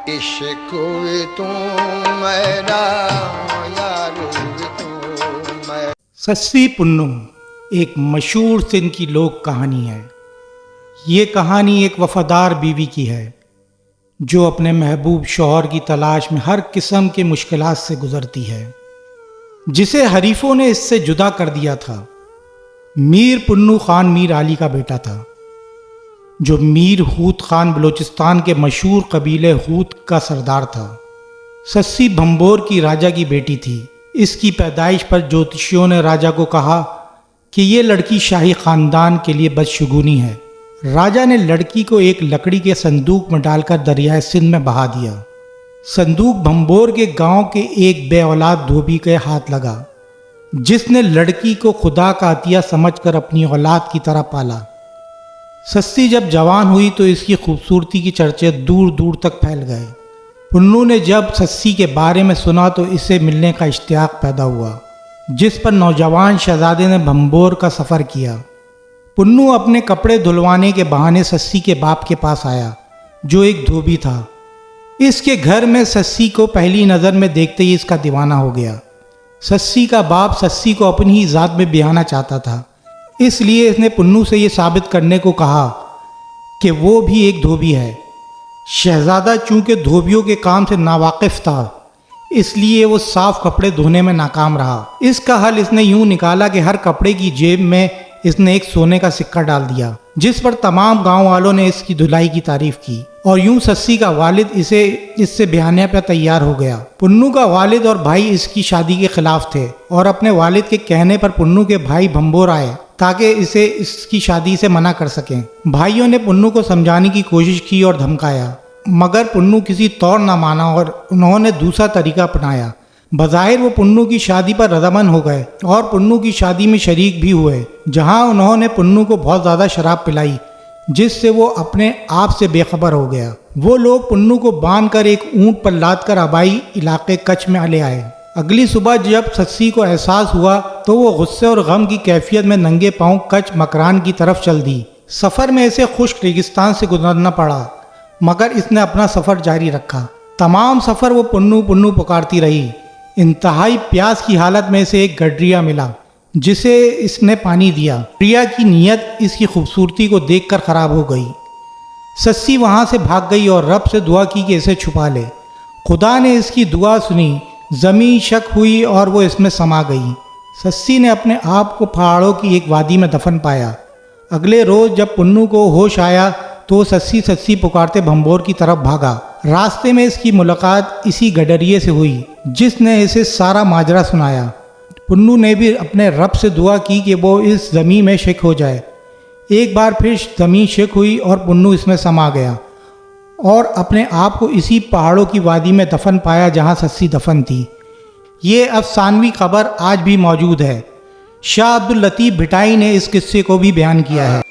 عشق ہوئے تو میرا یار ہوئے تو میں۔ سسی پنو ایک مشہور سندھ کی لوک کہانی ہے۔ یہ کہانی ایک وفادار بیوی کی ہے جو اپنے محبوب شوہر کی تلاش میں ہر قسم کے مشکلات سے گزرتی ہے، جسے حریفوں نے اس سے جدا کر دیا تھا۔ میر پنو خان میر علی کا بیٹا تھا، جو میر ہوت خان بلوچستان کے مشہور قبیلے ہوت کا سردار تھا۔ سسی بھمبور کی راجا کی بیٹی تھی۔ اس کی پیدائش پر جوتشیوں نے راجا کو کہا کہ یہ لڑکی شاہی خاندان کے لیے بدشگونی ہے۔ راجا نے لڑکی کو ایک لکڑی کے صندوق میں ڈال کر دریائے سندھ میں بہا دیا۔ صندوق بھمبور کے گاؤں کے ایک بے اولاد دھوبی کے ہاتھ لگا، جس نے لڑکی کو خدا کا عطیہ سمجھ کر اپنی اولاد کی طرح پالا۔ سسی جب جوان ہوئی تو اس کی خوبصورتی کی چرچے دور دور تک پھیل گئے۔ پنو نے جب سسی کے بارے میں سنا تو اسے ملنے کا اشتیاق پیدا ہوا، جس پر نوجوان شہزادے نے بھمبور کا سفر کیا۔ پنو اپنے کپڑے دھلوانے کے بہانے سسی کے باپ کے پاس آیا، جو ایک دھوبی تھا۔ اس کے گھر میں سسی کو پہلی نظر میں دیکھتے ہی اس کا دیوانہ ہو گیا۔ سسی کا باپ سسی کو اپنی ہی ذات میں بیاہنا چاہتا تھا، اس لیے اس نے پنو سے یہ ثابت کرنے کو کہا کہ وہ بھی ایک دھوبی ہے۔ شہزادہ چونکہ دھوبیوں کے کام سے ناواقف تھا، اس لیے وہ صاف کپڑے دھونے میں ناکام رہا۔ اس کا حل اس نے یوں نکالا کہ ہر کپڑے کی جیب میں اس نے ایک سونے کا سکہ ڈال دیا، جس پر تمام گاؤں والوں نے اس کی دھلائی کی تعریف کی، اور یوں سسی کا والد اس سے بیاہنے پر تیار ہو گیا۔ پنو کا والد اور بھائی اس کی شادی کے خلاف تھے، اور اپنے والد کے کہنے پر پنو کے بھائی بھمبور آئے تاکہ اسے اس کی شادی سے منع کر سکیں۔ بھائیوں نے پنو کو سمجھانے کی کوشش کی اور دھمکایا، مگر پنو کسی طور نہ مانا اور انہوں نے دوسرا طریقہ اپنایا۔ بظاہر وہ پنو کی شادی پر رضامند ہو گئے اور پنو کی شادی میں شریک بھی ہوئے، جہاں انہوں نے پنو کو بہت زیادہ شراب پلائی، جس سے وہ اپنے آپ سے بے خبر ہو گیا۔ وہ لوگ پنو کو باندھ کر ایک اونٹ پر لاد کر آبائی علاقے کچھ میں لے آئے۔ اگلی صبح جب سسی کو احساس ہوا تو وہ غصے اور غم کی کیفیت میں ننگے پاؤں کچھ مکران کی طرف چل دی۔ سفر میں اسے خشک ریگستان سے گزرنا پڑا، مگر اس نے اپنا سفر جاری رکھا۔ تمام سفر وہ پنو پنو پکارتی رہی۔ انتہائی پیاس کی حالت میں اسے ایک گڈریا ملا، جسے اس نے پانی دیا۔ گڈریا کی نیت اس کی خوبصورتی کو دیکھ کر خراب ہو گئی۔ سسی وہاں سے بھاگ گئی اور رب سے دعا کی کہ اسے چھپا لے۔ خدا نے اس کی دعا سنی، زمین شک ہوئی اور وہ اس میں سما گئی۔ سسی نے اپنے آپ کو پہاڑوں کی ایک وادی میں دفن پایا۔ اگلے روز جب پنو کو ہوش آیا تو وہ سسی سسی پکارتے بھمبور کی طرف بھاگا۔ راستے میں اس کی ملاقات اسی گڈریے سے ہوئی، جس نے اسے سارا ماجرا سنایا۔ پنو نے بھی اپنے رب سے دعا کی کہ وہ اس زمین میں شک ہو جائے۔ ایک بار پھر زمین شک ہوئی اور پنو اس میں سما گیا اور اپنے آپ کو اسی پہاڑوں کی وادی میں دفن پایا جہاں سسی دفن تھی۔ یہ افسانوی خبر آج بھی موجود ہے۔ شاہ عبداللطیف بھٹائی نے اس قصے کو بھی بیان کیا ہے۔